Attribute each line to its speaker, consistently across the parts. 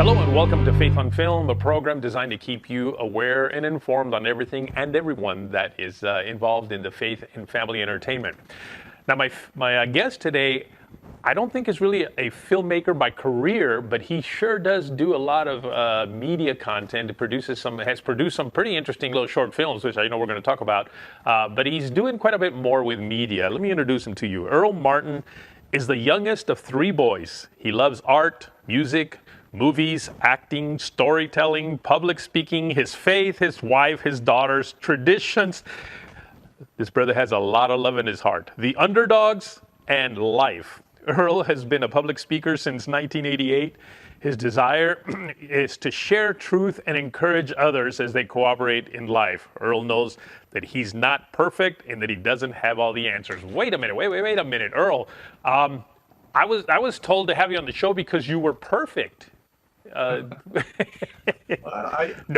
Speaker 1: Hello and welcome to Faith Unveiled, a program designed to keep you aware and informed on everything and everyone that is involved in the faith and family entertainment. Now, my guest today, I don't think is really a filmmaker by career, but he sure does do a lot of media content. Has produced some pretty interesting little short films, which I know we're going to talk about. But he's doing quite a bit more with media. Let me introduce him to you. Earl Martin is the youngest of three boys. He loves art, music, movies, acting, storytelling, public speaking, his faith, his wife, his daughters, traditions. This brother has a lot of love in his heart. The underdogs and life. Earl has been a public speaker since 1988. His desire is to share truth and encourage others as they cooperate in life. Earl knows that he's not perfect and that he doesn't have all the answers. Wait a minute, wait a minute, Earl. I was told to have you on the show because you were perfect.
Speaker 2: No.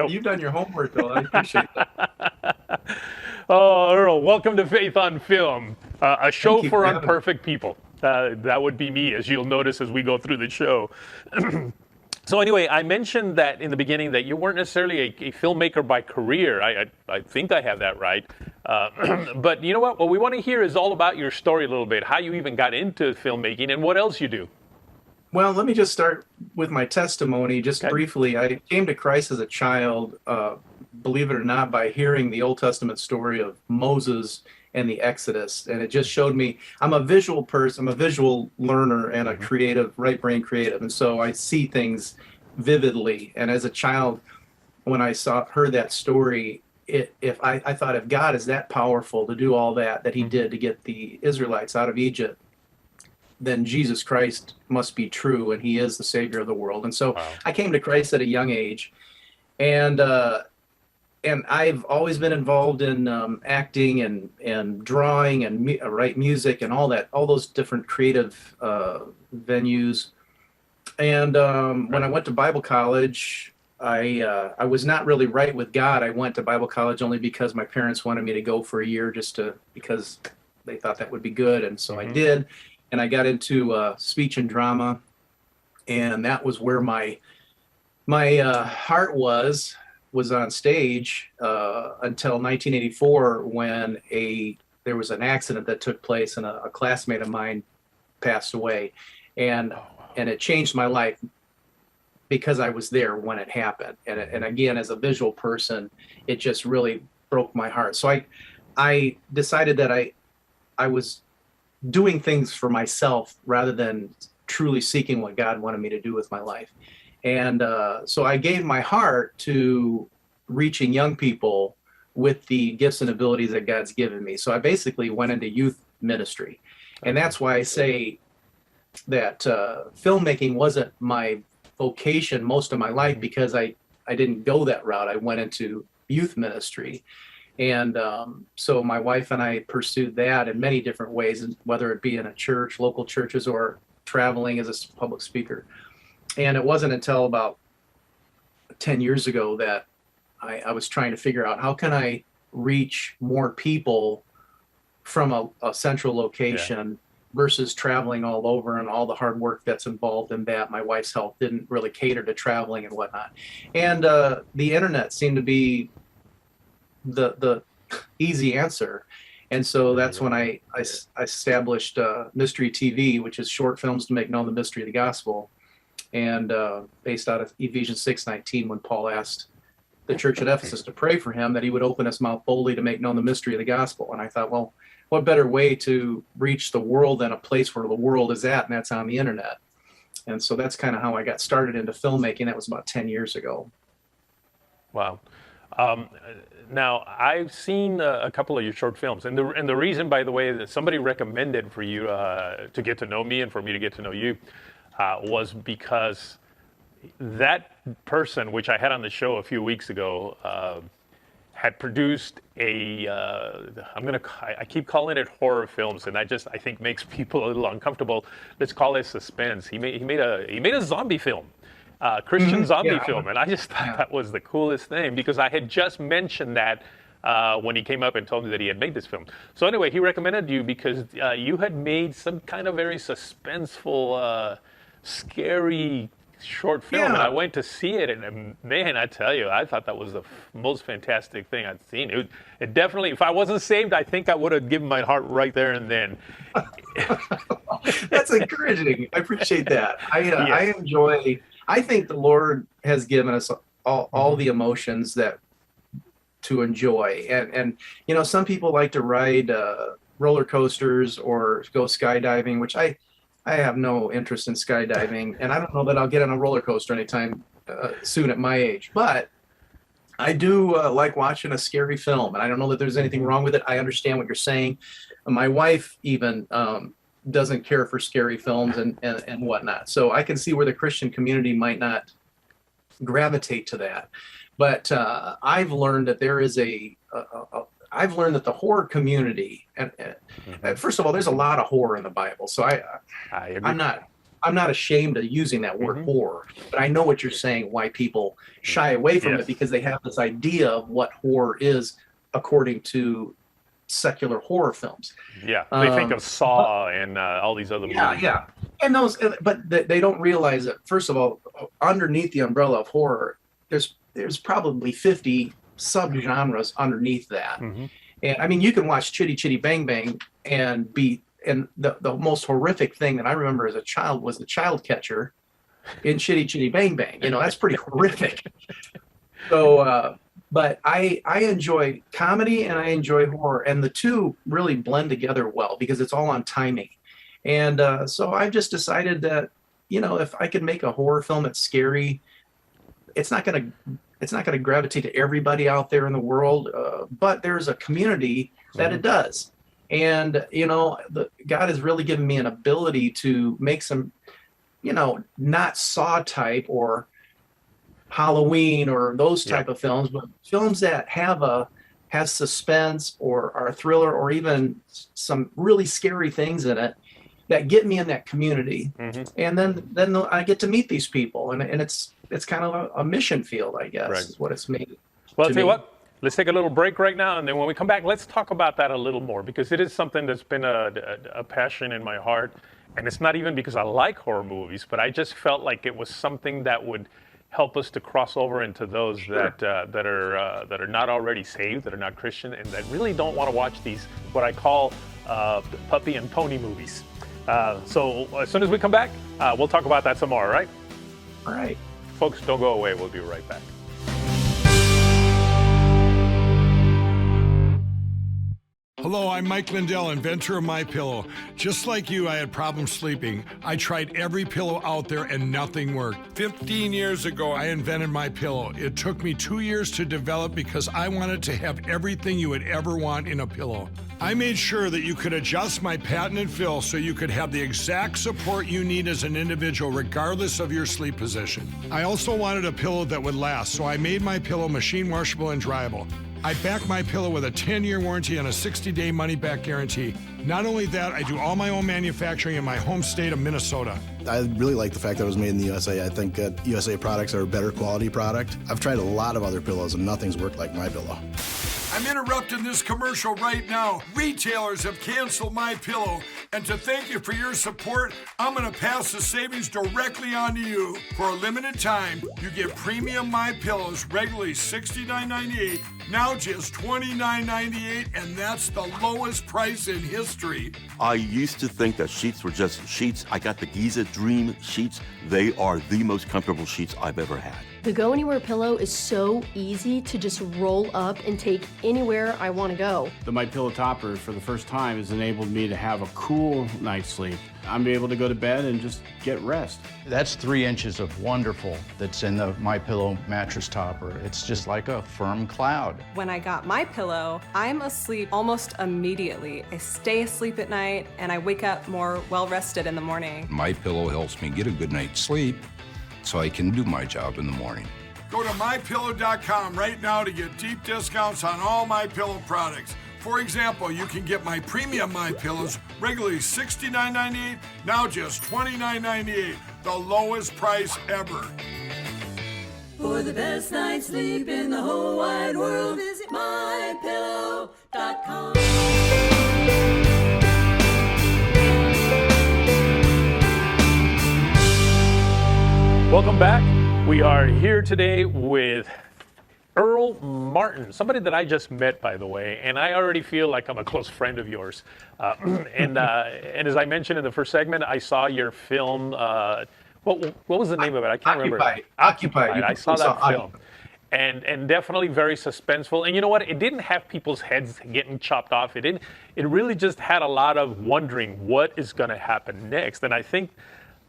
Speaker 2: You've done your homework, though. I appreciate that.
Speaker 1: Oh, Earl, welcome to Faith on Film, a show for
Speaker 2: Kevin.
Speaker 1: imperfect people. That would be me, as you'll notice as we go through the show. So anyway, I mentioned that in the beginning that you weren't necessarily a filmmaker by career. I think I have that right. But you know what? What we want to hear is all about your story a little bit, how you even got into filmmaking and what else you do.
Speaker 2: Well, let me just start with my testimony just
Speaker 1: Okay.
Speaker 2: briefly. I came to Christ as a child, believe it or not, by hearing the Old Testament story of Moses and the Exodus. And it just showed me, I'm a visual person, I'm a visual learner and a creative, right brain creative. And so I see things vividly. And as a child, when I heard that story, I thought, if God is that powerful to do all that he did to get the Israelites out of Egypt, then Jesus Christ must be true, and he is the Savior of the world. And so
Speaker 1: Wow.
Speaker 2: I came to Christ at a young age, and I've always been involved in acting and drawing and write music and all those different creative venues. And when I went to Bible college, I was not really right with God. I went to Bible college only because my parents wanted me to go for a year because they thought that would be good, and so I did. And I got into speech and drama, and that was where my heart was on stage until 1984, when there was an accident that took place, and a classmate of mine passed away, and it changed my life because I was there when it happened. And again, as a visual person, it just really broke my heart. So I decided that I was doing things for myself rather than truly seeking what God wanted me to do with my life. And so I gave my heart to reaching young people with the gifts and abilities that God's given me. So I basically went into youth ministry. And that's why I say that filmmaking wasn't my vocation most of my life, because I didn't go that route. I went into youth ministry. And so my wife and I pursued that in many different ways, whether it be in a church, local churches, or traveling as a public speaker. And it wasn't until about 10 years ago that I was trying to figure out, how can I reach more people from a central location versus traveling all over, and all the hard work that's involved in that. My wife's health didn't really cater to traveling and whatnot. And the internet seemed to be the easy answer. And so that's when I established Mystery TV, which is short films to make known the mystery of the gospel, and based out of Ephesians 6:19, when Paul asked the church at Ephesus to pray for him that he would open his mouth boldly to make known the mystery of the gospel. And I thought, well, what better way to reach the world than a place where the world is at, and that's on the internet. And so that's kind of how I got started into filmmaking. That was about 10 years ago.
Speaker 1: Wow. Now, I've seen a couple of your short films, and the reason, by the way, that somebody recommended for you to get to know me and for me to get to know you was because that person, which I had on the show a few weeks ago, had produced I keep calling it horror films, and I think makes people a little uncomfortable. Let's call it suspense. He made a zombie film. Christian zombie film, and I just thought that was the coolest thing, because I had just mentioned that when he came up and told me that he had made this film. So anyway, he recommended you because you had made some kind of very suspenseful, scary short film, and
Speaker 2: Yeah.
Speaker 1: I went to see it, and man, I tell you, I thought that was the most fantastic thing I'd seen. It definitely, if I wasn't saved, I think I would have given my heart right there and then.
Speaker 2: That's encouraging. I appreciate that. I
Speaker 1: Yes.
Speaker 2: enjoy. I think the Lord has given us all
Speaker 1: Mm-hmm.
Speaker 2: the emotions that to enjoy, and some people like to ride roller coasters or go skydiving, which I have no interest in skydiving, and I don't know that I'll get on a roller coaster anytime soon at my age. But I do like watching a scary film, and I don't know that there's anything wrong with it. I understand what you're saying. My wife even doesn't care for scary films and whatnot. So I can see where the Christian community might not gravitate to that. But I've learned that there is I've learned that the horror community, and first of all, there's a lot of horror in the Bible. So
Speaker 1: I agree.
Speaker 2: I'm not ashamed of using that word horror, but I know what you're saying, why people shy away from it, because they have this idea of what horror is according to secular horror films.
Speaker 1: Yeah, they think of Saw and all these other movies.
Speaker 2: Yeah. And but they don't realize that, first of all, underneath the umbrella of horror, there's probably 50 subgenres underneath that. And I mean, you can watch Chitty Chitty Bang Bang and the most horrific thing that I remember as a child was the child catcher in Chitty Chitty Bang Bang. That's pretty horrific. So, but I enjoy comedy and I enjoy horror, and the two really blend together well because it's all on timing. And so I've just decided that, if I could make a horror film that's scary, it's not going to gravitate to everybody out there in the world, but there's a community that it does. And, God has really given me an ability to make some, not Saw type or Halloween or those type of films, but films that has suspense or are a thriller or even some really scary things in it that get me in that community. And then I get to meet these people, and it's kind of a mission field, I guess, is what it's made.
Speaker 1: Well, I'll tell you what, let's take a little break right now, and then when we come back, let's talk about that a little more, because it is something that's been a passion in my heart, and it's not even because I like horror movies, but I just felt like it was something that would help us to cross over into those that are not already saved, that are not Christian, and that really don't want to watch these, what I call puppy and pony movies. So as soon as we come back, we'll talk about that some more, all right?
Speaker 2: All right.
Speaker 1: Folks, don't go away. We'll be right back.
Speaker 3: Hello, I'm Mike Lindell, inventor of MyPillow. Just like you, I had problems sleeping. I tried every pillow out there and nothing worked. 15 years ago, I invented MyPillow. It took me 2 years to develop because I wanted to have everything you would ever want in a pillow. I made sure that you could adjust my patented fill so you could have the exact support you need as an individual regardless of your sleep position. I also wanted a pillow that would last, so I made MyPillow machine washable and dryable. I back MyPillow with a 10-year warranty and a 60-day money-back guarantee. Not only that, I do all my own manufacturing in my home state of Minnesota.
Speaker 4: I really like the fact that it was made in the USA. I think that USA products are a better quality product. I've tried a lot of other pillows and nothing's worked like MyPillow.
Speaker 3: I'm interrupting this commercial right now. Retailers have canceled MyPillow, and to thank you for your support, I'm going to pass the savings directly on to you. For a limited time, you get premium MyPillows, regularly $69.98, now just $29.98, and that's the lowest price in history.
Speaker 5: I used to think that sheets were just sheets. I got the Giza Dream sheets. They are the most comfortable sheets I've ever had.
Speaker 6: The Go Anywhere pillow is so easy to just roll up and take anywhere I want to go.
Speaker 7: The MyPillow topper, for the first time, has enabled me to have a cool night's sleep. I'm able to go to bed and just get rest.
Speaker 8: That's 3 inches of wonderful that's in the MyPillow mattress topper. It's just like a firm cloud.
Speaker 9: When I got MyPillow, I'm asleep almost immediately. I stay asleep at night and I wake up more well-rested in the morning.
Speaker 10: MyPillow helps me get a good night's sleep so I can do my job in the morning.
Speaker 3: Go to MyPillow.com right now to get deep discounts on all MyPillow products. For example, you can get my premium MyPillows, regularly $69.98, now just $29.98, the lowest price ever.
Speaker 11: For the best night's sleep in the whole wide world, visit MyPillow.com.
Speaker 1: Welcome back. We are here today with Earl Martin, somebody that I just met, by the way, and I already feel like I'm a close friend of yours. And as I mentioned in the first segment, I saw your film. What was the name of it? I can't remember.
Speaker 2: Occupied.
Speaker 1: I saw that film. And definitely very suspenseful. And you know what? It didn't have people's heads getting chopped off. It didn't. It really just had a lot of wondering what is going to happen next. And I think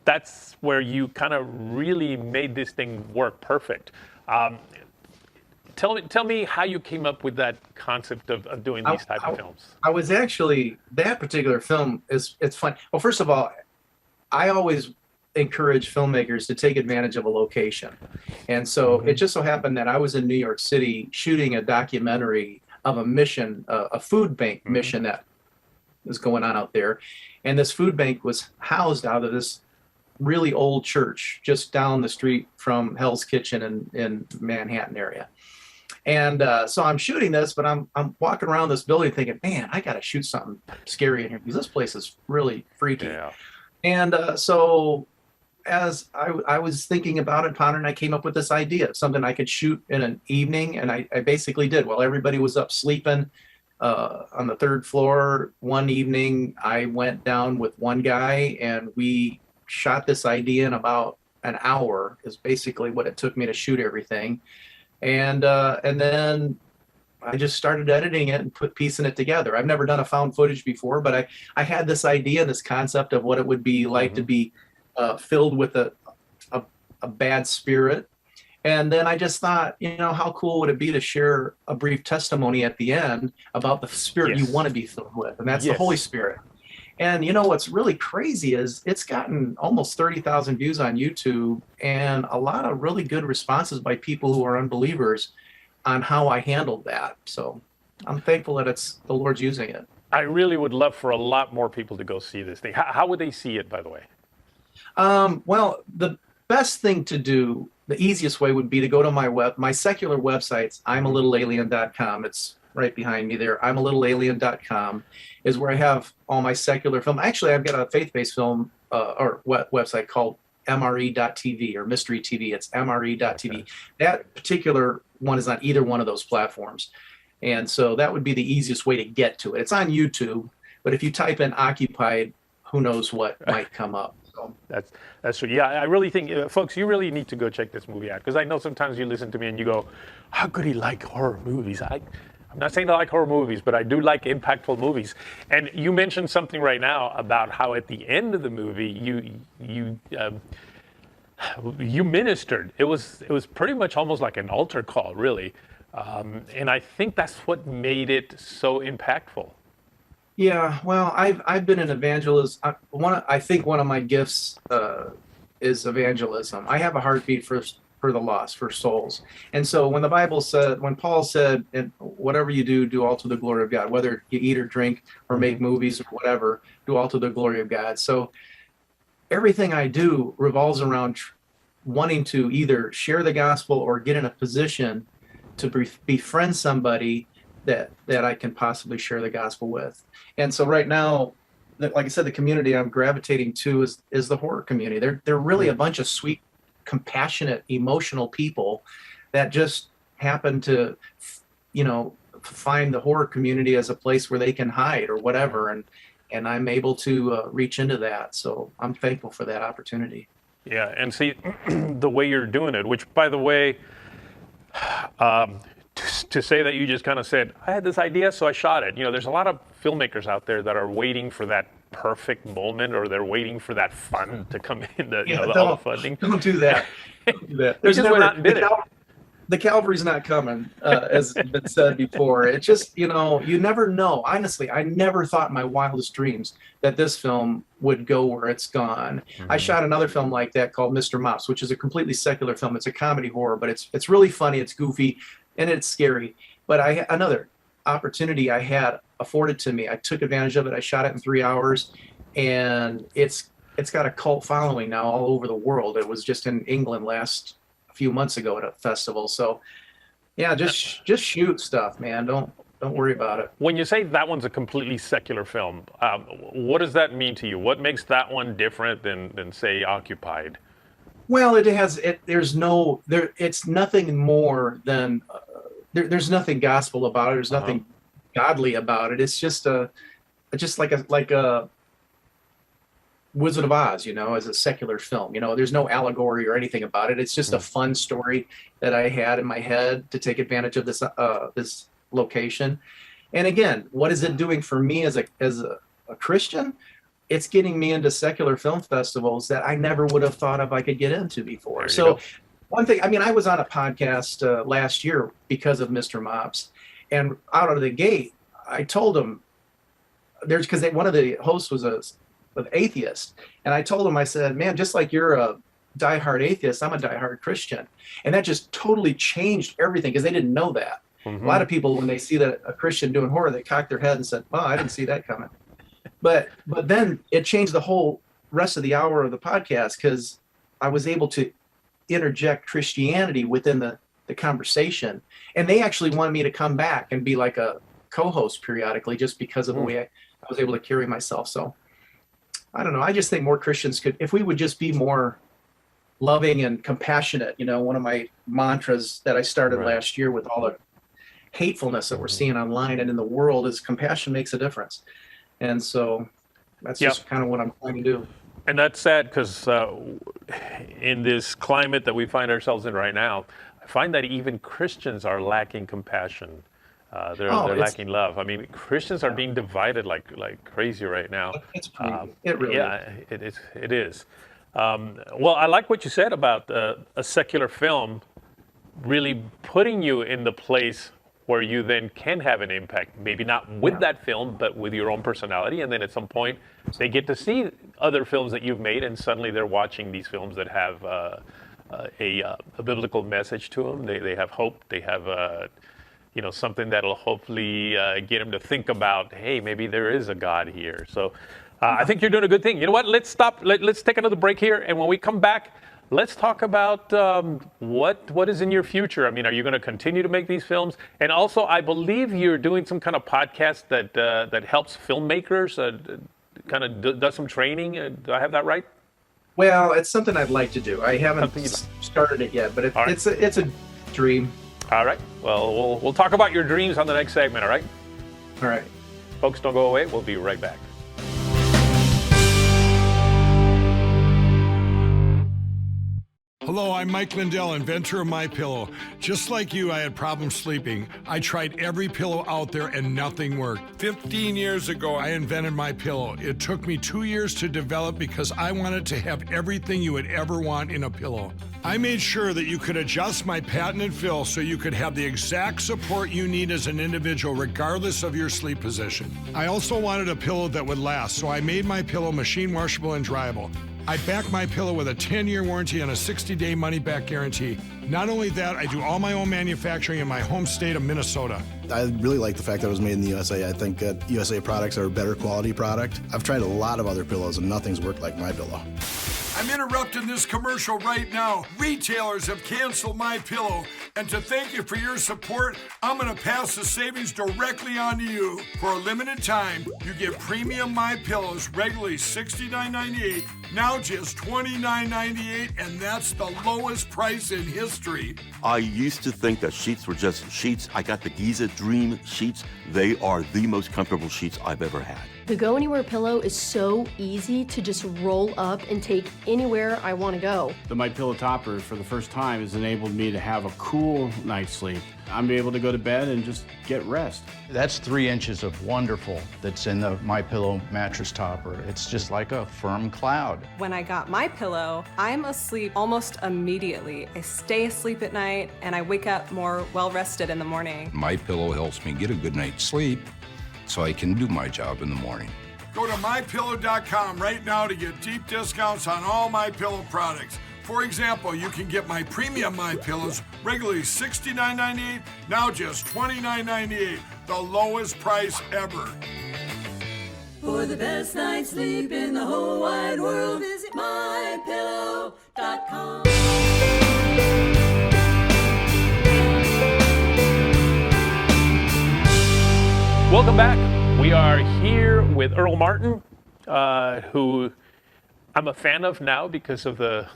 Speaker 1: that's where you kind of really made this thing work perfect. Tell me how you came up with that concept of doing these type of films.
Speaker 2: I was actually, that particular film it's fun. Well, first of all, I always encourage filmmakers to take advantage of a location. And so it just so happened that I was in New York City shooting a documentary of a mission, a food bank mission that was going on out there. And this food bank was housed out of this really old church just down the street from Hell's Kitchen in Manhattan area. And so I'm shooting this, but I'm walking around this building thinking, man, I got to shoot something scary in here because this place is really freaky. Yeah. And so as I was thinking about it, pondering, I came up with this idea of something I could shoot in an evening. And I basically did. While everybody was up sleeping on the third floor, one evening I went down with one guy and we shot this idea in about an hour is basically what it took me to shoot everything. And then I just started editing it and piecing it together. I've never done a found footage before, but I had this idea, this concept of what it would be like to be filled with a bad spirit. And then I just thought, how cool would it be to share a brief testimony at the end about the spirit you want to be filled with, and that's the Holy Spirit. And what's really crazy is it's gotten almost 30,000 views on YouTube and a lot of really good responses by people who are unbelievers on how I handled that. So I'm thankful that the Lord's using it.
Speaker 1: I really would love for a lot more people to go see this thing. How would they see it, by the way?
Speaker 2: Well, the best thing to do, the easiest way would be to go to my secular websites, imalittlealien.com. It's right behind me there. imalittlealien.com is where I have all my secular film. Actually, I've got a faith-based film or website called MRE.tv or Mystery TV. It's MRE.tv. Okay. That particular one is on either one of those platforms. And so that would be the easiest way to get to it. It's on YouTube, but if you type in Occupied, who knows what might come up. So.
Speaker 1: That's true. Yeah, I really think, folks, you really need to go check this movie out, because I know sometimes you listen to me and you go, how could he like horror movies? I'm not saying I like horror movies, but I do like impactful movies. And you mentioned something right now about how at the end of the movie you ministered. It was pretty much almost like an altar call, really. And I think that's what made it so impactful.
Speaker 2: Yeah, well, I've been an evangelist. I think one of my gifts is evangelism. I have a heartbeat for the lost, for souls. And so when Paul said, and whatever you do all to the glory of God, whether you eat or drink or make movies or whatever, do all to the glory of God. So everything I do revolves around wanting to either share the gospel or get in a position to befriend somebody that I can possibly share the gospel with. And so right now, like I said, the community I'm gravitating to is the horror community. They're really a bunch of sweet, compassionate, emotional people that just happen to, find the horror community as a place where they can hide or whatever. And I'm able to reach into that. So I'm thankful for that opportunity.
Speaker 1: Yeah, and see, the way you're doing it, which, by the way, to say that you just kind of said, I had this idea, so I shot it. There's a lot of filmmakers out there that are waiting for that perfect moment, or they're waiting for that fun to come in, all the funding.
Speaker 2: Don't do that. Don't do that.
Speaker 1: There's just went out and did it.
Speaker 2: The Calvary's not coming, as has been said before. It's just, you never know. Honestly, I never thought in my wildest dreams that this film would go where it's gone. Mm-hmm. I shot another film like that called Mr. Mouse, which is a completely secular film. It's a comedy horror, but it's really funny, it's goofy, and it's scary. But another opportunity I had afforded to me, I took advantage of it. I shot it in 3 hours, and it's got a cult following now all over the world. It was just in England a few months ago at a festival. So yeah, just shoot stuff, man. Don't worry about it.
Speaker 1: When you say that one's a completely secular film, what does that mean to you? What makes that one different than say, Occupied?
Speaker 2: Well, it has it. There's no there. It's nothing more than there's nothing gospel about it. There's nothing godly about it. It's just just like a Wizard of Oz, as a secular film. There's no allegory or anything about it. It's just a fun story that I had in my head to take advantage of this location. And again, what is it doing for me as a Christian? It's getting me into secular film festivals that I never would have thought of I could get into before. So one thing, I was on a podcast last year because of Mr. Mops, and out of the gate, I told him because one of the hosts was an atheist, and I told him, I said, man, just like you're a diehard atheist, I'm a diehard Christian. And that just totally changed everything because they didn't know that. A lot of people, when they see that a Christian doing horror, they cock their head and said, "Well, I didn't see that coming." But then it changed the whole rest of the hour of the podcast because I was able to interject Christianity within the conversation, and they actually wanted me to come back and be like a co-host periodically just because of the way I was able to carry myself. So I don't know. I just think more Christians could, if we would just be more loving and compassionate. One of my mantras that I started last year with all the hatefulness that we're seeing online and in the world is compassion makes a difference. And so that's just kind of what I'm trying to do.
Speaker 1: And that's sad because in this climate that we find ourselves in right now, I find that even Christians are lacking compassion. They're lacking love. Christians are being divided like crazy right now.
Speaker 2: It really
Speaker 1: is. It is. Well, I like what you said about a secular film really putting you in the place where you then can have an impact, maybe not with that film, but with your own personality. And then at some point, they get to see other films that you've made, and suddenly they're watching these films that have a biblical message to them. They have hope. They have something that'll hopefully get them to think about, hey, maybe there is a God here. So I think you're doing a good thing. You know what? Let's stop. Let's take another break here, and when we come back, let's talk about what is in your future. Are you going to continue to make these films? And also, I believe you're doing some kind of podcast that helps filmmakers, kind of does some training. Do I have that right?
Speaker 2: Well, it's something I'd like to do. I haven't started it yet, but it's a dream.
Speaker 1: All right. Well, we'll talk about your dreams on the next segment. All right.
Speaker 2: All right.
Speaker 1: Folks, don't go away. We'll be right back.
Speaker 3: Hello, I'm Mike Lindell, inventor of MyPillow. Just like you, I had problems sleeping. I tried every pillow out there and nothing worked. 15 years ago, I invented MyPillow. It took me 2 years to develop because I wanted to have everything you would ever want in a pillow. I made sure that you could adjust my patented fill so you could have the exact support you need as an individual regardless of your sleep position. I also wanted a pillow that would last, so I made MyPillow machine washable and dryable. I back MyPillow with a 10-year warranty and a 60-day money-back guarantee. Not only that, I do all my own manufacturing in my home state of Minnesota.
Speaker 4: I really like the fact that it was made in the USA. I think that USA products are a better quality product. I've tried a lot of other pillows and nothing's worked like MyPillow.
Speaker 3: I'm interrupting this commercial right now. Retailers have canceled MyPillow, and to thank you for your support, I'm going to pass the savings directly on to you. For a limited time, you get premium MyPillows, regularly $69.98, now just $29.98, and that's the lowest price in history.
Speaker 5: I used to think that sheets were just sheets. I got the Giza Dream sheets. They are the most comfortable sheets I've ever had.
Speaker 6: The Go Anywhere pillow is so easy to just roll up and take anywhere I want to go.
Speaker 7: The MyPillow topper, for the first time, has enabled me to have a cool night's sleep. I'm able to go to bed and just get rest.
Speaker 8: That's 3 inches of wonderful that's in the MyPillow mattress topper. It's just like a firm cloud.
Speaker 9: When I got MyPillow, I'm asleep almost immediately. I stay asleep at night and I wake up more well-rested in the morning.
Speaker 10: MyPillow helps me get a good night's sleep so I can do my job in the morning.
Speaker 3: Go to MyPillow.com right now to get deep discounts on all MyPillow products. For example, you can get my premium MyPillows, regularly $69.98, now just $29.98, the lowest price ever.
Speaker 11: For the best night's sleep in the whole wide world, visit MyPillow.com.
Speaker 1: Welcome back. We are here with Earl Martin, who I'm a fan of now because of the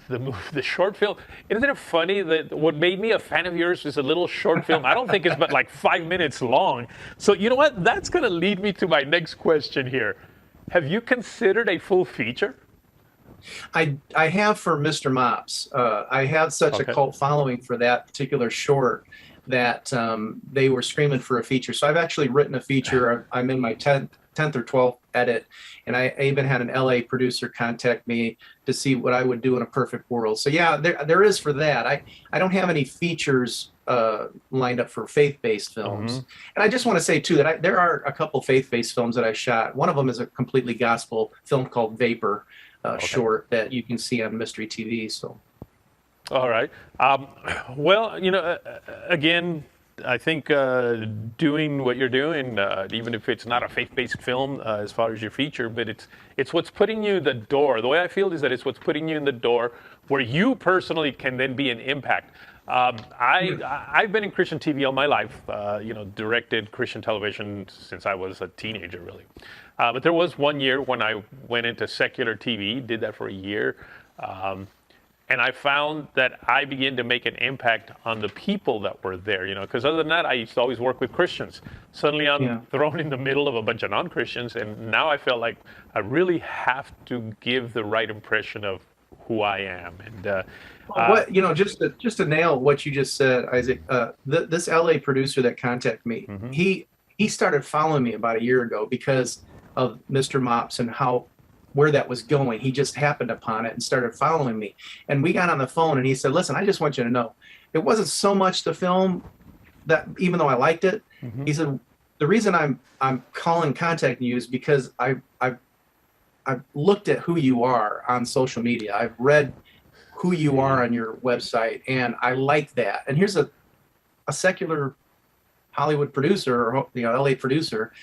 Speaker 1: short film. Isn't it funny that what made me a fan of yours is a little short film? I don't think it's but like 5 minutes long. So you know what? That's going to lead me to my next question here. Have you considered a full feature?
Speaker 2: I have for Mr. Mops. I have such a cult following for that particular short that they were screaming for a feature. So I've actually written a feature. I'm in my 10th or 12th edit, and I even had an LA producer contact me to see what I would do in a perfect world. So yeah, there is for that. I don't have any features lined up for faith-based films. And I just want to say too that there are a couple faith-based films that I shot. One of them is a completely gospel film called Vapor, short that you can see on Mystery TV. So.
Speaker 1: All right. Well, you know, again, I think doing what you're doing, even if it's not a faith-based film as far as your feature, but it's what's putting you in the door. The way I feel is that it's what's putting you in the door where you personally can then be an impact. I've been in Christian TV all my life, you know, directed Christian television since I was a teenager, really. But there was one year when I went into secular TV, did that for a year. And I found that I began to make an impact on the people that were there, you know, because other than that, I used to always work with Christians. Suddenly I'm thrown in the middle of a bunch of non-Christians, and now I felt like I really have to give the right impression of who I am. And
Speaker 2: what, you know, just to nail what you just said, Isaac, this LA producer that contacted me, he started following me about a year ago because of Mr. Mops and where that was going. He just happened upon it and started following me. And we got on the phone and he said, listen, I just want you to know, it wasn't so much the film that, even though I liked it, he said, the reason I'm contacting you is because I've looked at who you are on social media. I've read who you are on your website, and I like that. And here's a secular Hollywood producer, or, you know, LA producer,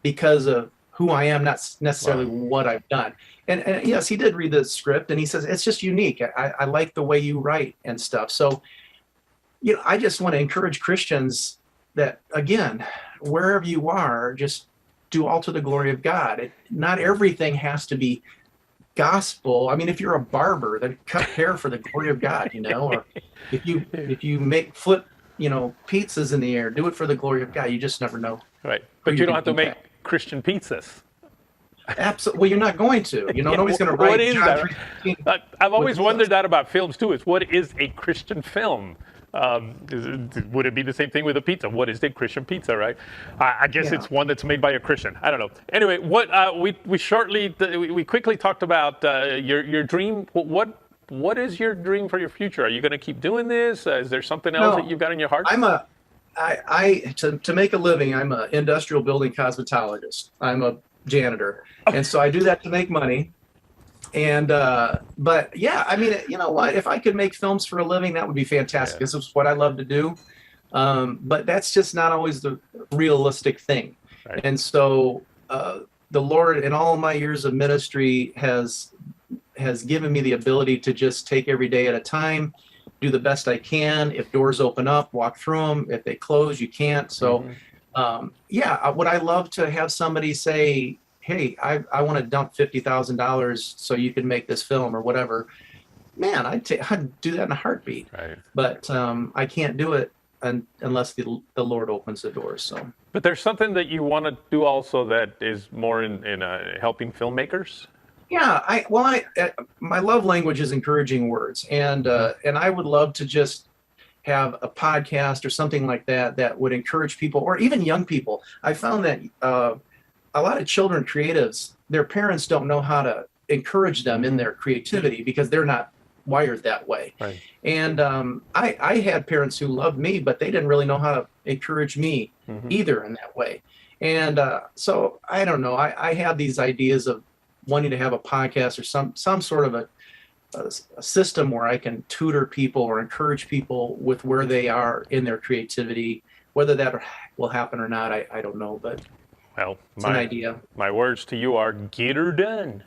Speaker 2: because of who I am, not necessarily what I've done. And yes, he did read the script, and he says, it's just unique. I like the way you write and stuff. So, you know, I just want to encourage Christians that, again, wherever you are, just do all to the glory of God. Not everything has to be gospel. I mean, if you're a barber, then cut hair for the glory of God, you know, or if you flip, you know, pizzas in the air, do it for the glory of God. You just never know.
Speaker 1: Right. But you don't have to make Christian pizzas.
Speaker 2: Absolutely. Well, you're not going to. You know, nobody's going to write.
Speaker 1: What is that? I've always wondered that about films too. Is what is a Christian film? Would it be the same thing with a pizza? What is a Christian pizza, right? I guess it's one that's made by a Christian. I don't know. Anyway, what we quickly talked about your dream. What is your dream for your future? Are you going to keep doing this? Is there something else that you've got in your heart?
Speaker 2: To make a living, I'm an industrial building cosmetologist. I'm a janitor, and so I do that to make money. And but yeah, I mean, you know what? If I could make films for a living, that would be fantastic. This is what I love to do. But that's just not always the realistic thing. Right. And so the Lord, in all my years of ministry, has given me the ability to just take every day at a time, do the best I can. If doors open up, walk through them. If they close, you can't. So would I love to have somebody say, hey, I want to dump $50,000 so you can make this film or whatever. Man, I'd do that in a heartbeat. Right. But I can't do it unless the Lord opens the doors. So.
Speaker 1: But there's something that you want to do also that is more in helping filmmakers.
Speaker 2: Yeah, my love language is encouraging words, and I would love to just have a podcast or something like that would encourage people, or even young people. I found that a lot of children creatives, their parents don't know how to encourage them in their creativity because they're not wired that way. Right. And I had parents who loved me, but they didn't really know how to encourage me either in that way. And so I don't know. I had these ideas of wanting to have a podcast or some sort of a system where I can tutor people or encourage people with where they are in their creativity. Whether that will happen or not, I don't know, but
Speaker 1: well,
Speaker 2: it's an idea.
Speaker 1: My words to you are, get her done.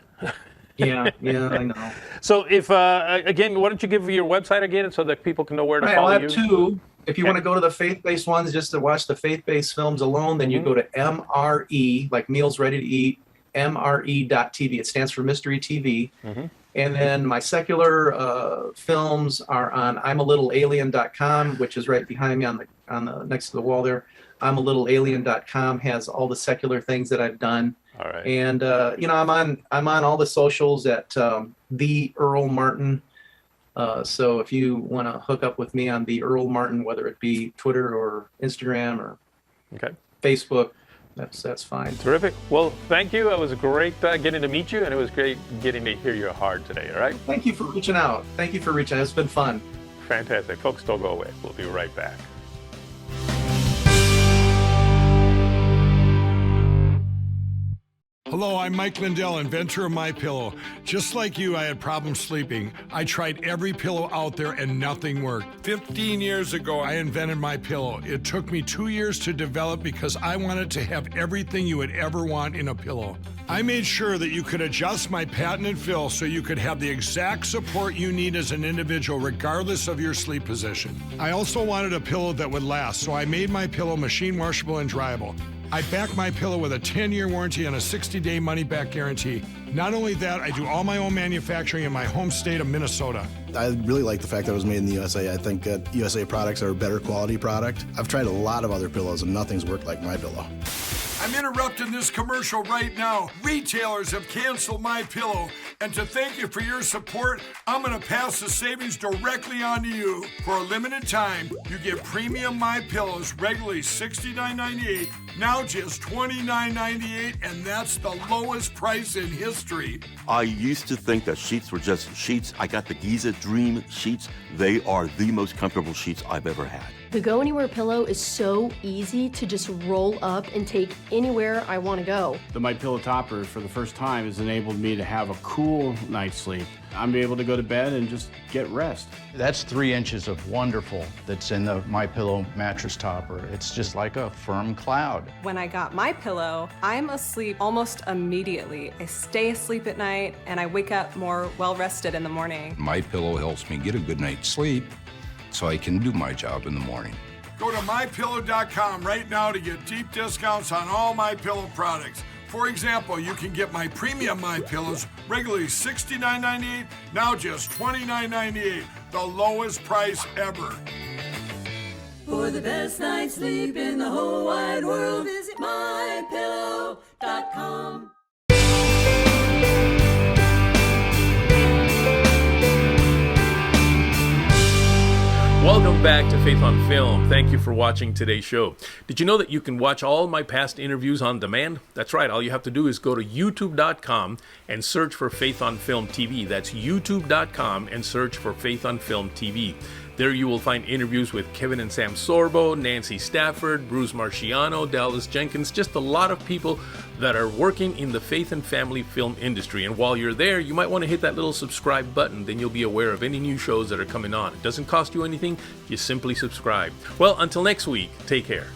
Speaker 2: Yeah, I know.
Speaker 1: So if, again, why don't you give your website again so that people can know where to follow you?
Speaker 2: I'll have two. If you want to go to the faith-based ones just to watch the faith-based films alone, then you go to MRE, like Meals Ready to Eat, MRE.TV. It stands for Mystery TV. And then my secular films are on I'mALittleAlien.com, which is right behind me on the next to the wall there. I'mALittleAlien.com has all the secular things that I've done.
Speaker 1: All right.
Speaker 2: And I'm on all the socials at the Earl Martin. So if you want to hook up with me on the Earl Martin, whether it be Twitter or Instagram or Facebook, that's fine.
Speaker 1: Terrific. Well, thank you. It was great getting to meet you, and it was great getting to hear your heart today. All right.
Speaker 2: Thank you for reaching out. It's been fun.
Speaker 1: Fantastic. Folks, don't go away. We'll be right back.
Speaker 3: Hello, I'm Mike Lindell, inventor of MyPillow. Just like you, I had problems sleeping. I tried every pillow out there and nothing worked. 15 years ago, I invented MyPillow. It took me 2 years to develop because I wanted to have everything you would ever want in a pillow. I made sure that you could adjust my patented fill so you could have the exact support you need as an individual regardless of your sleep position. I also wanted a pillow that would last, so I made MyPillow machine washable and dryable. I back MyPillow with a 10-year warranty and a 60-day money-back guarantee. Not only that, I do all my own manufacturing in my home state of Minnesota.
Speaker 4: I really like the fact that it was made in the USA. I think USA products are a better quality product. I've tried a lot of other pillows and nothing's worked like MyPillow.
Speaker 3: I'm interrupting this commercial right now. Retailers have canceled MyPillow, and to thank you for your support, I'm going to pass the savings directly on to you. For a limited time, you get premium MyPillows, regularly $69.98, now just $29.98, and that's the lowest price in history.
Speaker 5: I used to think that sheets were just sheets. I got the Giza Dream sheets. They are the most comfortable sheets I've ever had.
Speaker 6: The Go Anywhere pillow is so easy to just roll up and take anywhere I want to go.
Speaker 7: The MyPillow topper, for the first time, has enabled me to have a cool night's sleep. I'm able to go to bed and just get rest.
Speaker 8: That's 3 inches of wonderful that's in the MyPillow mattress topper. It's just like a firm cloud.
Speaker 9: When I got my pillow, I'm asleep almost immediately. I stay asleep at night and I wake up more well-rested in the morning.
Speaker 10: MyPillow helps me get a good night's sleep so I can do my job in the morning.
Speaker 3: Go to MyPillow.com right now to get deep discounts on all MyPillow products. For example, you can get my premium MyPillows, regularly $69.98, now just $29.98, the lowest price ever.
Speaker 11: For the best night's sleep in the whole wide world, visit MyPillow.com.
Speaker 1: Welcome back to Faith on Film. Thank you for watching today's show. Did you know that you can watch all my past interviews on demand? That's right. All you have to do is go to youtube.com and search for Faith on Film TV. That's youtube.com and search for Faith on Film TV. There you will find interviews with Kevin and Sam Sorbo, Nancy Stafford, Bruce Marciano, Dallas Jenkins, just a lot of people that are working in the faith and family film industry. And while you're there, you might want to hit that little subscribe button. Then you'll be aware of any new shows that are coming on. It doesn't cost you anything. You simply subscribe. Well, until next week, take care.